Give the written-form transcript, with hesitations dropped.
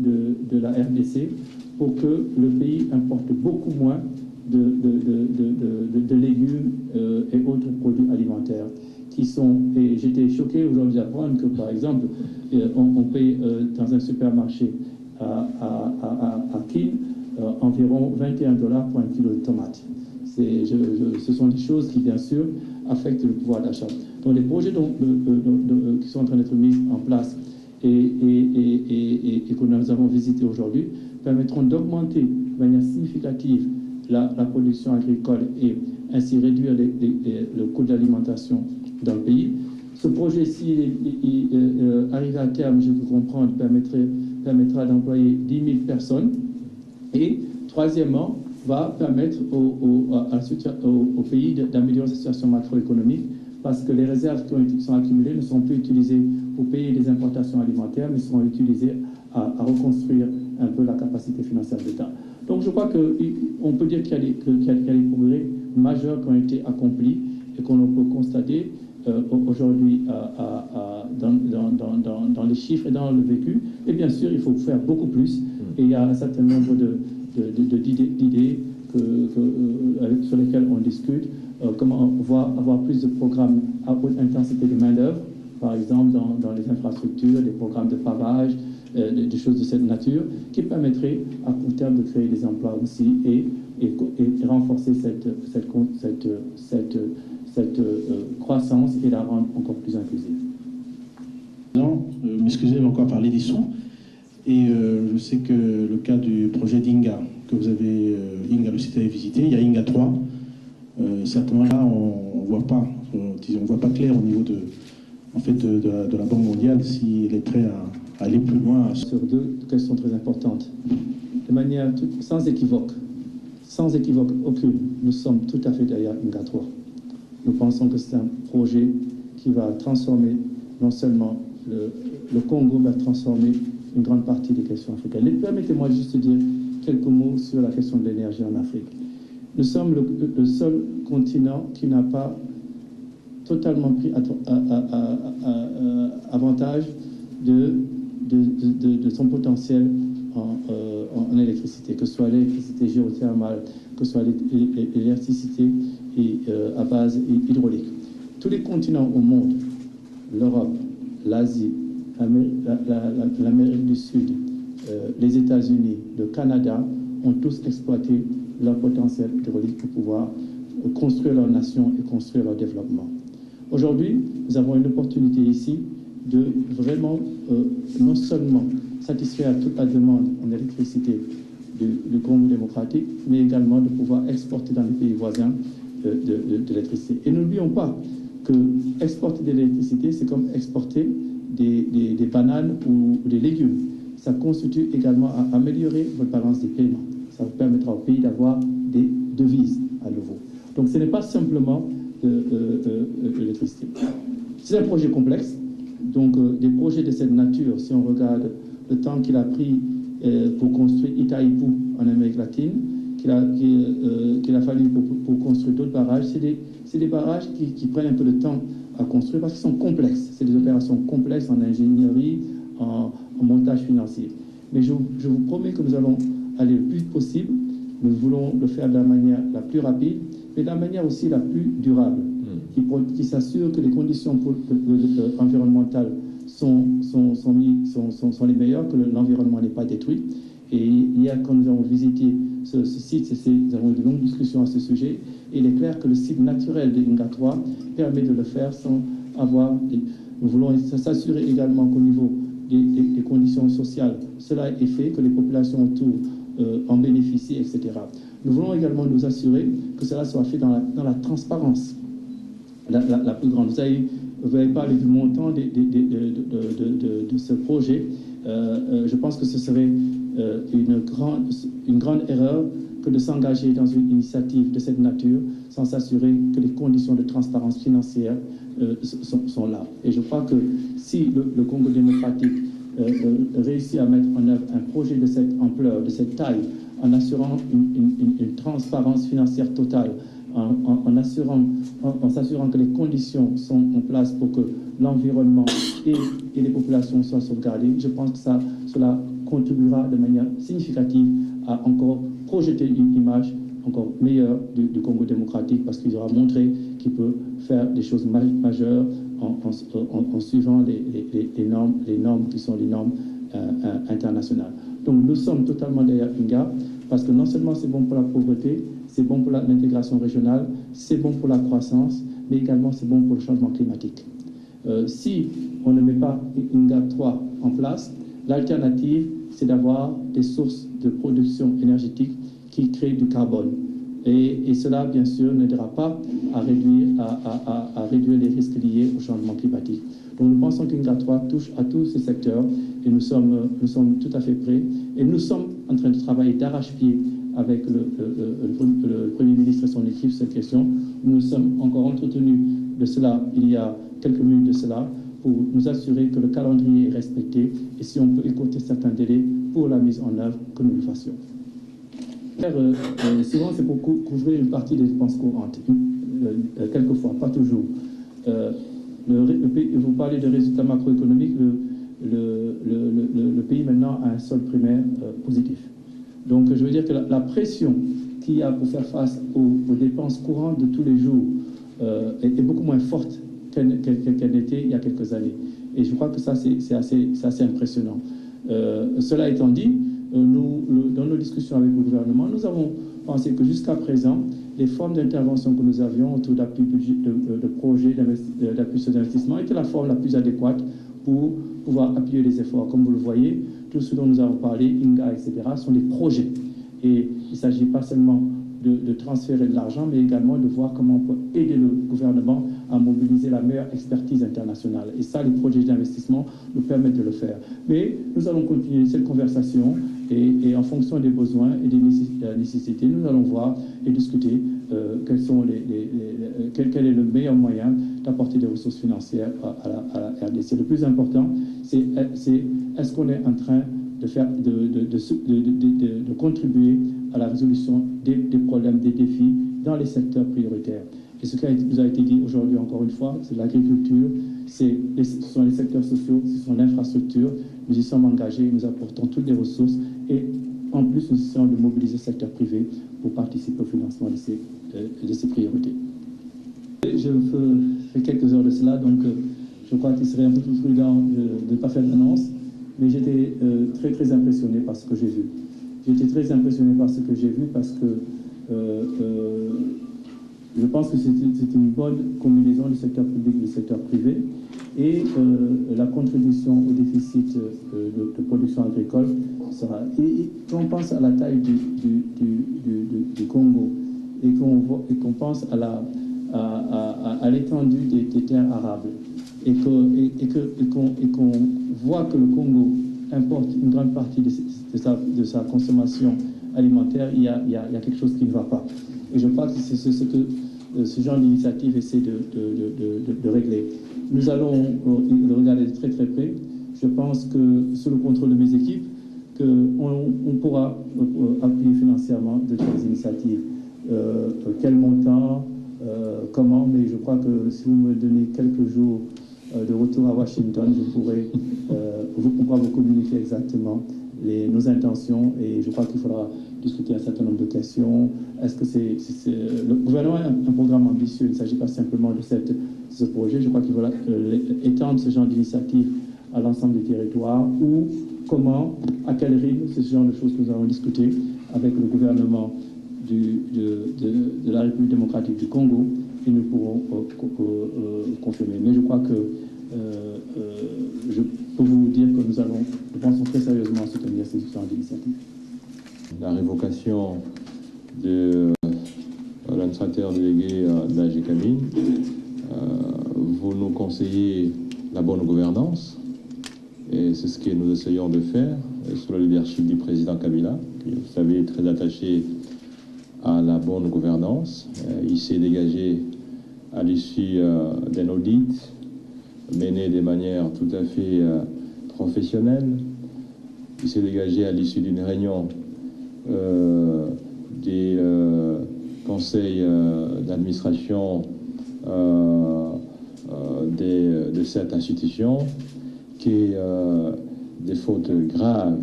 de la RDC pour que le pays importe beaucoup moins de légumes et autres produits alimentaires qui sont... Et j'étais choqué aujourd'hui d'apprendre que, par exemple, on paye dans un supermarché à Keene environ $21 pour un kilo de tomates. Ce sont des choses qui, bien sûr, affectent le pouvoir d'achat. Donc, les projets qui sont en train d'être mis en place et que nous avons visités aujourd'hui permettront d'augmenter de manière significative la production agricole et ainsi réduire le coût de l'alimentation dans le pays. Ce projet, s'il arrive à terme, je peux comprendre, permettra d'employer 10 000 personnes et, troisièmement, va permettre au pays d'améliorer sa situation macroéconomique parce que les réserves qui sont accumulées ne sont plus utilisées pour payer les importations alimentaires, mais seront utilisées à reconstruire un peu la capacité financière de l'État. Donc je crois qu'on peut dire qu'il y a des progrès majeurs qui ont été accomplis et qu'on peut constater aujourd'hui dans les chiffres et dans le vécu. Et bien sûr, il faut faire beaucoup plus. Et il y a un certain nombre d'idées sur lesquelles on discute. Comment avoir plus de programmes à haute intensité de main-d'œuvre, par exemple dans les infrastructures, des programmes de pavage, des choses de cette nature, qui permettraient à court terme de créer des emplois aussi et renforcer cette croissance et la rendre encore plus inclusive. M'excusez, mais encore parler d'Issou. Et je sais que le cas du projet d'Inga, que vous avez, Inga le site avait visité, il y a Inga 3. Certainement là, on voit pas clair au niveau de la Banque mondiale si elle est prête à aller plus loin. Sur deux questions très importantes, de manière sans équivoque aucune, nous sommes tout à fait derrière Inga 3. Nous pensons que c'est un projet qui va transformer non seulement le Congo, mais transformer une grande partie des questions africaines. Permettez-moi juste de dire quelques mots sur la question de l'énergie en Afrique. Nous sommes le seul continent qui n'a pas totalement pris avantage de son potentiel en électricité, que ce soit l'électricité géothermale, que ce soit l'électricité à base hydraulique. Tous les continents au monde, l'Europe, l'Asie, l'Amérique du Sud, les États-Unis, le Canada, ont tous exploité leur potentiel hydraulique pour pouvoir construire leur nation et construire leur développement. Aujourd'hui, nous avons une opportunité ici de vraiment non seulement satisfaire toute la demande en électricité du Congo démocratique, mais également de pouvoir exporter dans les pays voisins de l'électricité. Et n'oublions pas que exporter de l'électricité, c'est comme exporter des bananes ou des légumes. Ça constitue également à améliorer votre balance des paiements. Ça vous permettra au pays d'avoir des devises à nouveau. Donc ce n'est pas simplement l'électricité. C'est un projet complexe. Donc des projets de cette nature, si on regarde le temps qu'il a pris pour construire Itaipú en Amérique latine, qu'il a fallu pour construire d'autres barrages, c'est des barrages qui prennent un peu de temps à construire parce qu'ils sont complexes. C'est des opérations complexes en ingénierie, en montage financier. Mais je vous promets que nous allons aller le plus vite possible. Nous voulons le faire de la manière la plus rapide, mais de la manière aussi la plus durable, qui s'assure que les conditions environnementales sont les meilleures, que l'environnement n'est pas détruit. Et hier, quand nous avons visité ce site, nous avons eu de longues discussions à ce sujet. Et il est clair que le site naturel de Inga 3 permet de le faire sans avoir... Nous voulons s'assurer également qu'au niveau des conditions sociales, cela est fait, que les populations autour en bénéficient, etc. Nous voulons également nous assurer que cela soit fait dans la transparence la plus grande. Vous avez parlé du montant de ce projet. Je pense que ce serait une grande erreur que de s'engager dans une initiative de cette nature sans s'assurer que les conditions de transparence financière sont là. Et je crois que si le Congo démocratique réussit à mettre en œuvre un projet de cette ampleur, de cette taille, en assurant une transparence financière totale, en s'assurant que les conditions sont en place pour que l'environnement et les populations soient sauvegardées, je pense que cela contribuera de manière significative à encore projeter une image encore meilleure du Congo démocratique, parce qu'il aura montré qu'il peut faire des choses majeures en suivant les normes qui sont les normes internationales. Donc nous sommes totalement derrière INGA, parce que non seulement c'est bon pour la pauvreté, c'est bon pour l'intégration régionale, c'est bon pour la croissance, mais également c'est bon pour le changement climatique. Si on ne met pas INGA 3 en place, l'alternative, c'est d'avoir des sources de production énergétique qui créent du carbone. Et cela, bien sûr, n'aidera pas à réduire les risques liés au changement climatique. Donc nous pensons qu'INGA 3 touche à tous ces secteurs et nous sommes tout à fait prêts. Et nous sommes en train de travailler d'arrache-pied avec le Premier ministre et son équipe sur cette question. Nous nous sommes encore entretenus de cela il y a quelques minutes de cela pour nous assurer que le calendrier est respecté et si on peut écouter certains délais pour la mise en œuvre, que nous le fassions. Souvent, c'est pour couvrir une partie des dépenses courantes, quelquefois, pas toujours. Vous parlez de résultats macroéconomiques, le pays maintenant a un solde primaire positif. Donc je veux dire que la pression qu'il y a pour faire face aux dépenses courantes de tous les jours est beaucoup moins forte qu'elle n'était il y a quelques années. Et je crois que ça, c'est assez impressionnant. Cela étant dit, dans nos discussions avec le gouvernement, nous avons pensé que jusqu'à présent, les formes d'intervention que nous avions autour d'appui de projets d'appui sur l'investissement étaient la forme la plus adéquate pour pouvoir appuyer les efforts. Comme vous le voyez, tout ce dont nous avons parlé, INGA, etc., sont des projets. Et il ne s'agit pas seulement de transférer de l'argent, mais également de voir comment on peut aider le gouvernement à mobiliser la meilleure expertise internationale. Et ça, les projets d'investissement nous permettent de le faire. Mais nous allons continuer cette conversation et en fonction des besoins et des nécessités, nous allons voir et discuter quel est le meilleur moyen d'apporter des ressources financières à la RDC. Le plus important, c'est est-ce qu'on est en train de contribuer à la résolution des problèmes, des défis dans les secteurs prioritaires. Et ce qui nous a été dit aujourd'hui, encore une fois, c'est l'agriculture, ce sont les secteurs sociaux, ce sont l'infrastructure. Nous y sommes engagés, nous apportons toutes les ressources et en plus, nous essayons de mobiliser le secteur privé pour participer au financement de ces priorités. Je fais quelques heures de cela, donc je crois qu'il serait un peu plus prudent de ne pas faire d'annonce, mais j'étais très très impressionné par ce que j'ai vu. J'étais très impressionné par ce que j'ai vu parce que je pense que c'est une bonne combinaison du secteur public et du secteur privé et la contribution au déficit de production agricole sera... Et quand on pense à la taille du Congo et qu'on pense à l'étendue des terres arables et qu'on voit que le Congo importe une grande partie de sa consommation alimentaire, il y a quelque chose qui ne va pas. Et je crois que c'est ce que ce genre d'initiative essaie de régler. Nous allons le regarder de très très près. Je pense que sous le contrôle de mes équipes, on pourra appuyer financièrement de telles initiatives. Quel montant, comment, mais je crois que si vous me donnez quelques jours de retour à Washington, on pourra vous communiquer exactement nos intentions et je crois qu'il faudra discuter un certain nombre de questions. Est-ce que le gouvernement a un programme ambitieux, il ne s'agit pas simplement de ce projet. Je crois qu'il faudra étendre ce genre d'initiative à l'ensemble des territoires ou comment, à quel rythme, c'est ce genre de choses que nous allons discuter avec le gouvernement de la République démocratique du Congo et nous pourrons confirmer. Mais je crois que je peux vous dire que nous pensons très sérieusement soutenir ces différentes initiatives. La révocation de l'administrateur délégué de la GCAMIN, vous nous conseillez la bonne gouvernance, et c'est ce que nous essayons de faire sous le leadership du président Kabila, qui, vous savez, est très attaché à la bonne gouvernance. Il s'est dégagé à l'issue d'un audit mené de manière tout à fait professionnelle. Il s'est dégagé à l'issue d'une réunion des conseils d'administration de cette institution qui est des fautes graves